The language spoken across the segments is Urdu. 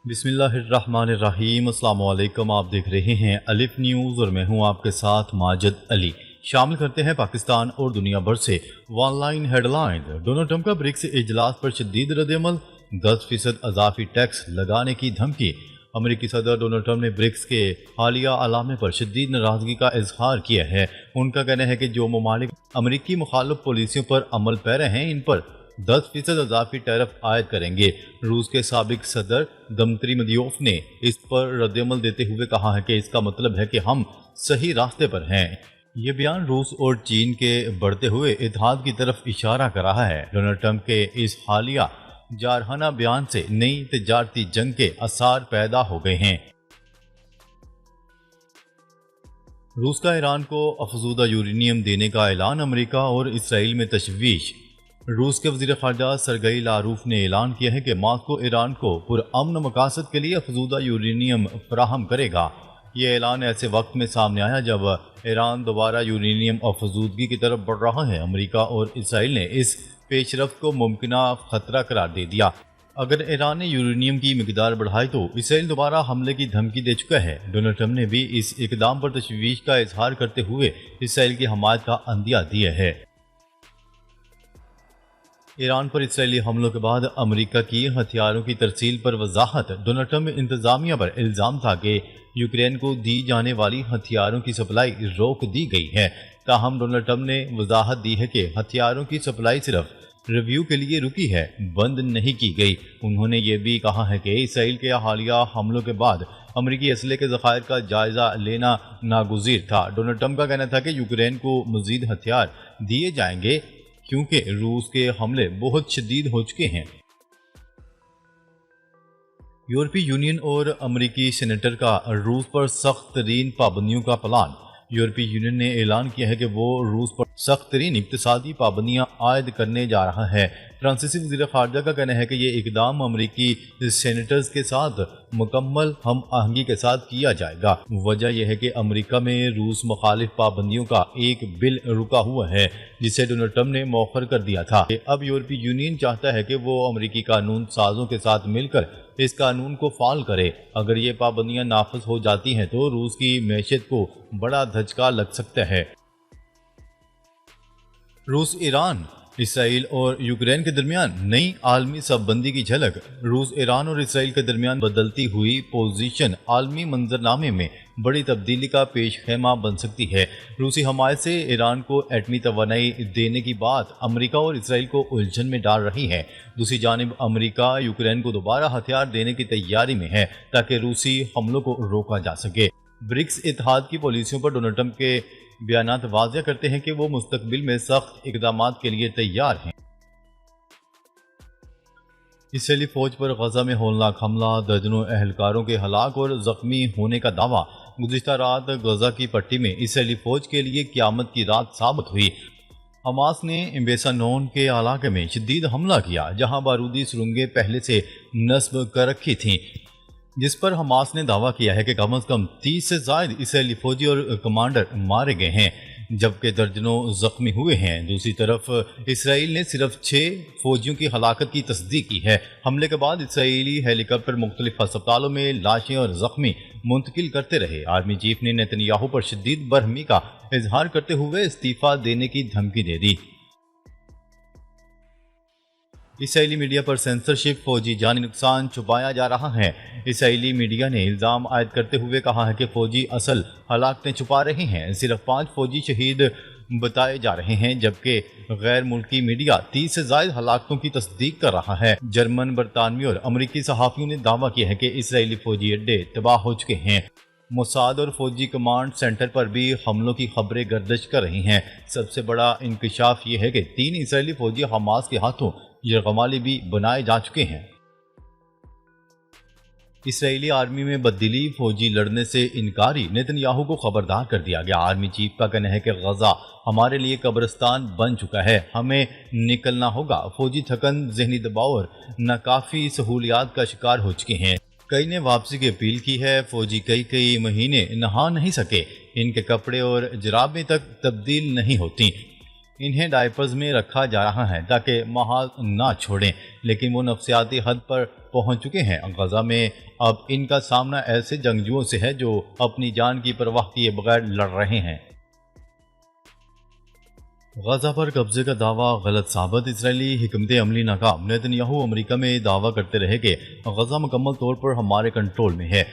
بسم اللہ الرحمن الرحیم۔ السلام علیکم، آپ دیکھ رہے ہیں الف نیوز اور میں ہوں آپ کے ساتھ ماجد علی۔ شامل کرتے ہیں پاکستان اور دنیا بھر سے one line headline. Donald Trump کا برکس اجلاس پر شدید رد عمل، 10% اضافی ٹیکس لگانے کی دھمکی۔ امریکی صدر ڈونلڈ ٹرمپ نے برکس کے حالیہ علامے پر شدید ناراضگی کا اظہار کیا ہے۔ ان کا کہنا ہے کہ جو ممالک امریکی مخالف پالیسیوں پر عمل پیرا ہیں ان پر 10% اضافی ٹیرف عائد کریں گے۔ روس کے سابق صدر دمتری مدیوف نے اس پر رد عمل دیتے ہوئے کہا ہے کہ اس کا مطلب ہے کہ ہم صحیح راستے پر ہیں۔ یہ بیان روس اور چین کے بڑھتے ہوئے اتحاد کی طرف اشارہ کر رہا ہے۔ ڈونلڈ ٹرمپ کے اس حالیہ جارحانہ بیان سے نئی تجارتی جنگ کے آثار پیدا ہو گئے ہیں۔ روس کا ایران کو افزودہ یورینیم دینے کا اعلان، امریکہ اور اسرائیل میں تشویش۔ روس کے وزیر خارجہ سرگئی لاروف نے اعلان کیا ہے کہ ماسکو ایران کو پرامن مقاصد کے لیے افزودہ یورینیم فراہم کرے گا۔ یہ اعلان ایسے وقت میں سامنے آیا جب ایران دوبارہ یورینیم افزودگی کی طرف بڑھ رہا ہے۔ امریکہ اور اسرائیل نے اس پیش رفت کو ممکنہ خطرہ قرار دے دیا۔ اگر ایران نے یورینیم کی مقدار بڑھائی تو اسرائیل دوبارہ حملے کی دھمکی دے چکا ہے۔ ڈونلڈ ٹرمپ نے بھی اس اقدام پر تشویش کا اظہار کرتے ہوئے اسرائیل کی حمایت کا عندیہ دیا ہے۔ ایران پر اسرائیلی حملوں کے بعد امریکہ کی ہتھیاروں کی ترسیل پر وضاحت۔ ڈونلڈ ٹرمپ انتظامیہ پر الزام تھا کہ یوکرین کو دی جانے والی ہتھیاروں کی سپلائی روک دی گئی ہے، تاہم ڈونلڈ ٹرمپ نے وضاحت دی ہے کہ ہتھیاروں کی سپلائی صرف ریویو کے لیے رکی ہے، بند نہیں کی گئی۔ انہوں نے یہ بھی کہا ہے کہ اسرائیل کے حالیہ حملوں کے بعد امریکی اسلحے کے ذخائر کا جائزہ لینا ناگزیر تھا۔ ڈونلڈ ٹرمپ کا کہنا تھا کہ یوکرین کو مزید ہتھیار دیے جائیں گے کیونکہ روس کے حملے بہت شدید ہو چکے ہیں۔ یورپی یونین اور امریکی سینیٹر کا روس پر سخت ترین پابندیوں کا پلان۔ یورپی یونین نے اعلان کیا ہے کہ وہ روس پر سخت ترین اقتصادی پابندیاں عائد کرنے جا رہا ہے۔ فرانسیسی وزیر خارجہ کا کہنا ہے کہ یہ اقدام امریکی سینیٹرز کے ساتھ مکمل ہم آہنگی کے ساتھ کیا جائے گا۔ وجہ یہ ہے کہ امریکہ میں روس مخالف پابندیوں کا ایک بل رکا ہوا ہے جسے ڈونلڈ ٹرمپ نے مؤخر کر دیا تھا۔ اب یورپی یونین چاہتا ہے کہ وہ امریکی قانون سازوں کے ساتھ مل کر اس قانون کو فعال کرے۔ اگر یہ پابندیاں نافذ ہو جاتی ہیں تو روس کی معیشت کو بڑا دھچکا لگ سکتا ہے۔ روس، ایران، اسرائیل اور یوکرین کے درمیان نئی عالمی صف بندی کی جھلک۔ روس، ایران اور اسرائیل کے درمیان بدلتی ہوئی پوزیشن عالمی منظرنامے میں بڑی تبدیلی کا پیش خیمہ بن سکتی ہے۔ روسی حمایت سے ایران کو ایٹمی توانائی دینے کی بات امریکہ اور اسرائیل کو الجھن میں ڈال رہی ہے۔ دوسری جانب امریکہ یوکرین کو دوبارہ ہتھیار دینے کی تیاری میں ہے تاکہ روسی حملوں کو روکا جا سکے۔ برکس اتحاد کی پالیسیوں پر ڈونلڈ ٹرمپ کے بیانات واضح کرتے ہیں کہ وہ مستقبل میں سخت اقدامات کے لیے تیار ہیں۔ اسرائیلی فوج پر غزہ میں ہولناک حملہ، درجنوں اہلکاروں کے ہلاک اور زخمی ہونے کا دعویٰ۔ گزشتہ رات غزہ کی پٹی میں اسرائیلی فوج کے لیے قیامت کی رات ثابت ہوئی۔ حماس نے بیسا نون کے علاقے میں شدید حملہ کیا جہاں بارودی سرنگیں پہلے سے نصب کر رکھی تھیں، جس پر حماس نے دعویٰ کیا ہے کہ کم از کم 30 سے زائد اسرائیلی فوجی اور کمانڈر مارے گئے ہیں جبکہ درجنوں زخمی ہوئے ہیں۔ دوسری طرف اسرائیل نے صرف 6 فوجیوں کی ہلاکت کی تصدیق کی ہے۔ حملے کے بعد اسرائیلی ہیلی کاپٹر مختلف ہسپتالوں میں لاشیں اور زخمی منتقل کرتے رہے۔ آرمی چیف نے نیتن یاہو پر شدید برہمی کا اظہار کرتے ہوئے استعفیٰ دینے کی دھمکی دے دی۔ اسرائیلی میڈیا پر سینسرشپ، فوجی جانی نقصان چھپایا جا رہا ہے۔ اسرائیلی میڈیا نے الزام عائد کرتے ہوئے کہا ہے کہ فوجی اصل ہلاکتیں چھپا رہے ہیں۔ صرف 5 فوجی شہید بتائے جا رہے ہیں جبکہ غیر ملکی میڈیا 30 سے زائد ہلاکتوں کی تصدیق کر رہا ہے۔ جرمن، برطانوی اور امریکی صحافیوں نے دعویٰ کیا ہے کہ اسرائیلی فوجی اڈے تباہ ہو چکے ہیں۔ موساد اور فوجی کمانڈ سینٹر پر بھی حملوں کی خبریں گردش کر رہی ہیں۔ سب سے بڑا انکشاف یہ ہے کہ 3 اسرائیلی فوجی حماس کے ہاتھوں یرغمالی بھی بنائے جا چکے ہیں۔ اسرائیلی آرمی میں بددلی، فوجی لڑنے سے انکاری، نیتن یاہو کو خبردار کر دیا گیا۔ آرمی چیف کا کہنا ہے کہ غزہ ہمارے لیے قبرستان بن چکا ہے، ہمیں نکلنا ہوگا۔ فوجی تھکن، ذہنی دباؤ اور ناکافی سہولیات کا شکار ہو چکے ہیں۔ کئی نے واپسی کی اپیل کی ہے۔ فوجی کئی مہینے نہا نہیں سکے، ان کے کپڑے اور جرابیں تک تبدیل نہیں ہوتی۔ انہیں ڈائپرز میں رکھا جا رہا ہے تاکہ محاذ نہ چھوڑیں، لیکن وہ نفسیاتی حد پر پہنچ چکے ہیں۔ غزہ میں اب ان کا سامنا ایسے جنگجوؤں سے ہے جو اپنی جان کی پرواہ کیے بغیر لڑ رہے ہیں۔ غزہ پر قبضے کا دعویٰ غلط ثابت، اسرائیلی حکمت عملی ناکام، نیتن یاہو امریکہ میں دعویٰ کرتے رہے کہ غزہ مکمل طور پر ہمارے کنٹرول میں ہے،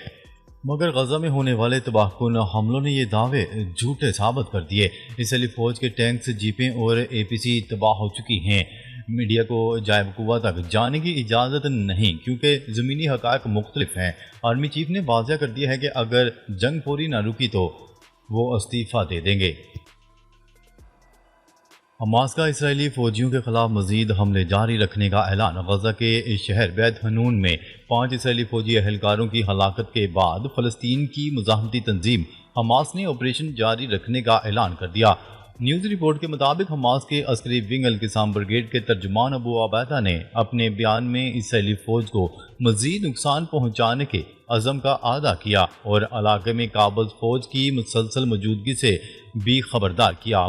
مگر غزہ میں ہونے والے تباہ کن حملوں نے یہ دعوے جھوٹے ثابت کر دیے۔ اسرائیلی فوج کے ٹینکس، جیپیں اور APC تباہ ہو چکی ہیں۔ میڈیا کو جائے وقوع تک جانے کی اجازت نہیں کیونکہ زمینی حقائق مختلف ہیں۔ آرمی چیف نے واضح کر دیا ہے کہ اگر جنگ فوری نہ رکی تو وہ استعفیٰ دے دیں گے۔ حماس کا اسرائیلی فوجیوں کے خلاف مزید حملے جاری رکھنے کا اعلان۔ غزہ کے شہر بیت حنون میں 5 اسرائیلی فوجی اہلکاروں کی ہلاکت کے بعد فلسطین کی مزاحمتی تنظیم حماس نے آپریشن جاری رکھنے کا اعلان کر دیا۔ نیوز رپورٹ کے مطابق حماس کے عسکری ونگ القسام بریگیڈ کے ترجمان ابو عبیدہ نے اپنے بیان میں اسرائیلی فوج کو مزید نقصان پہنچانے کے عزم کا اعادہ کیا اور علاقے میں قابض فوج کی مسلسل موجودگی سے بھی خبردار کیا۔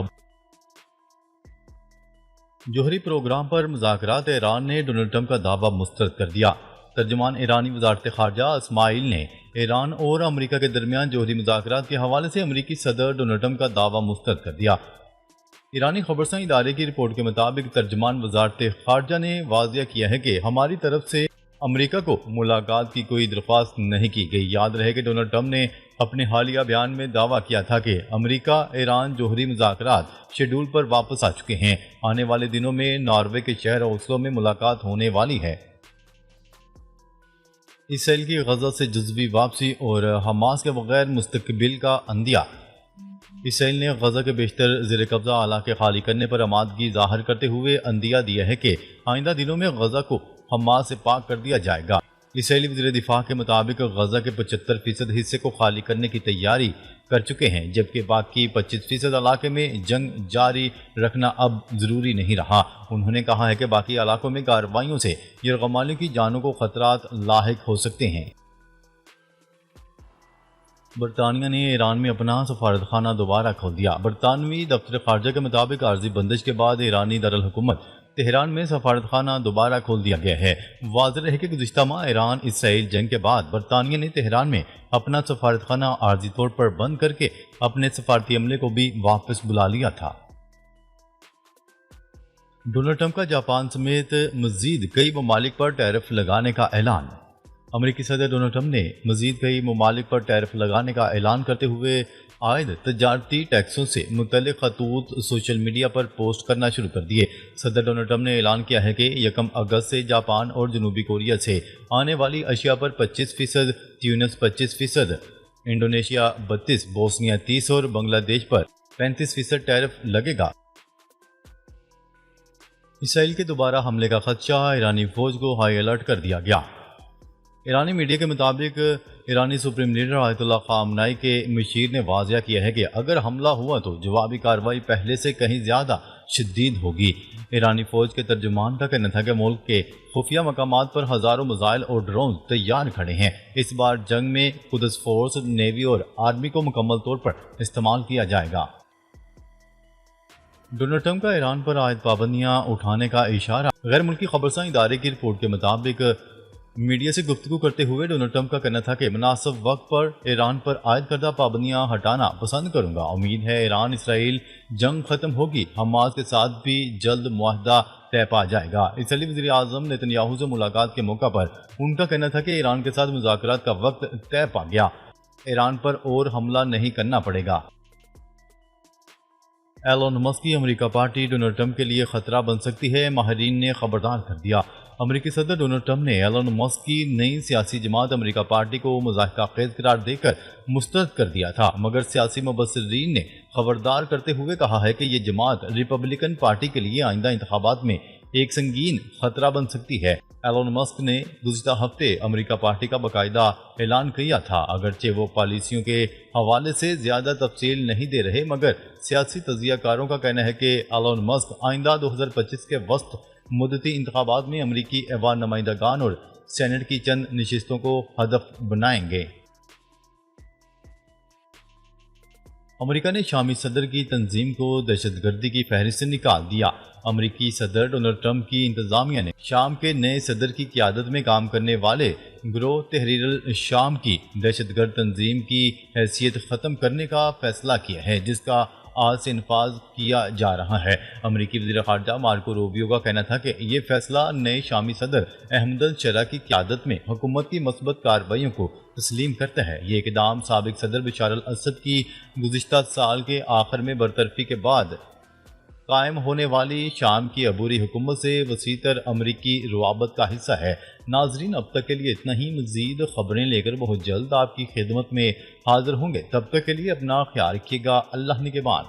جوہری پروگرام پر مذاکرات، ایران نے ڈونلڈ ٹرمپ کا دعویٰ مسترد کر دیا۔ ترجمان ایرانی وزارت خارجہ اسماعیل نے ایران اور امریکہ کے درمیان جوہری مذاکرات کے حوالے سے امریکی صدر ڈونلڈ ٹرمپ کا دعویٰ مسترد کر دیا۔ ایرانی خبررساں ادارے کی رپورٹ کے مطابق ترجمان وزارت خارجہ نے واضح کیا ہے کہ ہماری طرف سے امریکہ کو ملاقات کی کوئی درخواست نہیں کی گئی۔ یاد رہے کہ ڈونلڈ ٹرمپ نے اپنے حالیہ بیان میں دعویٰ کیا تھا کہ امریکہ ایران جوہری مذاکرات شیڈول پر واپس آ چکے ہیں۔ آنے والے دنوں میں ناروے کے شہر اوسلو میں ملاقات ہونے والی ہے۔ اسرائیل کی غزہ سے جزوی واپسی اور حماس کے بغیر مستقبل کا عندیہ۔ اسرائیل نے غزہ کے بیشتر زیر قبضہ علاقے خالی کرنے پر آمادگی ظاہر کرتے ہوئے عندیہ دیا ہے کہ آئندہ دنوں میں غزہ کو حماس سے پاک کر دیا جائے گا۔ اسرائیلی وزیر دفاع کے مطابق غزہ کے 75% حصے کو خالی کرنے کی تیاری کر چکے ہیں، جبکہ باقی 25% علاقے میں جنگ جاری رکھنا اب ضروری نہیں رہا۔ انہوں نے کہا ہے کہ باقی علاقوں میں کارروائیوں سے یرغمالیوں کی جانوں کو خطرات لاحق ہو سکتے ہیں۔ برطانیہ نے ایران میں اپنا سفارت خانہ دوبارہ کھول دیا۔ برطانوی دفتر خارجہ کے مطابق عارضی بندش کے بعد ایرانی دارالحکومت تہران میں سفارت خانہ دوبارہ کھول دیا گیا ہے۔ واضح رہے کہ گزشتہ ماہ ایران اسرائیل جنگ کے بعد برطانیہ نے تہران میں اپنا سفارت خانہ عارضی طور پر بند کر کے اپنے سفارتی عملے کو بھی واپس بلا لیا تھا۔ ڈونلڈ ٹرمپ کا جاپان سمیت مزید کئی ممالک پر ٹیرف لگانے کا اعلان۔ امریکی صدر ڈونلڈ ٹرمپ نے مزید کئی ممالک پر ٹیرف لگانے کا اعلان کرتے ہوئے عائد تجارتی ٹیکسوں سے متعلق خطوط سوشل میڈیا پر پوسٹ کرنا شروع کر دیے۔ صدر ڈونلڈ ٹرمپ نے اعلان کیا ہے کہ 1 اگست سے جاپان اور جنوبی کوریا سے آنے والی اشیاء پر 25%، تیونس 25%، انڈونیشیا 32%، بوسنیا 30% اور بنگلہ دیش پر 35% ٹیرف لگے گا۔ اسرائیل کے دوبارہ حملے کا خدشہ، ایرانی فوج کو ہائی الرٹ کر دیا گیا۔ ایرانی میڈیا کے مطابق ایرانی سپریم لیڈر آیت اللہ خامنائی کے مشیر نے واضح کیا ہے کہ اگر حملہ ہوا تو جوابی کارروائی پہلے سے کہیں زیادہ شدید ہوگی۔ ایرانی فوج کے ترجمان کا کہنا تھا کہ ملک کے خفیہ مقامات پر ہزاروں میزائل اور ڈرون تیار کھڑے ہیں۔ اس بار جنگ میں قدس فورس، نیوی اور آرمی کو مکمل طور پر استعمال کیا جائے گا۔ ڈونلڈ ٹرمپ کا ایران پر عائد پابندیاں اٹھانے کا اشارہ۔ غیر ملکی خبررساں ادارے کی رپورٹ کے مطابق میڈیا سے گفتگو کرتے ہوئے ڈونلڈ ٹرمپ کا کہنا تھا کہ مناسب وقت پر ایران پر عائد کردہ پابندیاں ہٹانا پسند کروں گا۔ امید ہے ایران اسرائیل جنگ ختم ہوگی، حماس کے ساتھ بھی جلد معاہدہ طے پا جائے گا۔ اسرائیلی وزیر اعظم نیتن یاہو سے ملاقات کے موقع پر ان کا کہنا تھا کہ ایران کے ساتھ مذاکرات کا وقت طے پا گیا، ایران پر اور حملہ نہیں کرنا پڑے گا۔ ایلون مسک کی امریکہ پارٹی ڈونلڈ ٹرمپ کے لیے خطرہ بن سکتی ہے، ماہرین نے خبردار کر دیا۔ امریکی صدر ڈونلڈ ٹرمپ نے ایلون مسک کی نئی سیاسی جماعت امریکہ پارٹی کو مضحکہ خیز قرار دے کر مسترد کر دیا تھا، مگر سیاسی مبصرین نے خبردار کرتے ہوئے کہا ہے کہ یہ جماعت ریپبلکن پارٹی کے لیے آئندہ انتخابات میں ایک سنگین خطرہ بن سکتی ہے۔ ایلون مسک نے گزشتہ ہفتے امریکہ پارٹی کا باقاعدہ اعلان کیا تھا، اگرچہ وہ پالیسیوں کے حوالے سے زیادہ تفصیل نہیں دے رہے، مگر سیاسی تجزیہ کاروں کا کہنا ہے کہ ایلون مسک آئندہ 2025 کے وسط مدتی انتخابات میں امریکی ایوان نمائندگان اور سینٹ کی چند نشستوں کو ہدف بنائیں گے۔ امریکہ نے شامی صدر کی تنظیم کو دہشت گردی کی فہرست سے نکال دیا۔ امریکی صدر ڈونلڈ ٹرمپ کی انتظامیہ نے شام کے نئے صدر کی قیادت میں کام کرنے والے گروہ تحریر الشام کی دہشت گرد تنظیم کی حیثیت ختم کرنے کا فیصلہ کیا ہے، جس کا آج سے نفاذ کیا جا رہا ہے۔ امریکی وزیر خارجہ مارکو روبیو کا کہنا تھا کہ یہ فیصلہ نئے شامی صدر احمد الشرع کی قیادت میں حکومت کی مثبت کارروائیوں کو تسلیم کرتا ہے۔ یہ اقدام سابق صدر بشار الاسد کی گزشتہ سال کے آخر میں برطرفی کے بعد قائم ہونے والی شام کی عبوری حکومت سے وسیع تر امریکی روابط کا حصہ ہے۔ ناظرین، اب تک کے لیے اتنا ہی۔ مزید خبریں لے کر بہت جلد آپ کی خدمت میں حاضر ہوں گے۔ تب تک کے لیے اپنا خیال رکھیے گا۔ اللہ نگہبان۔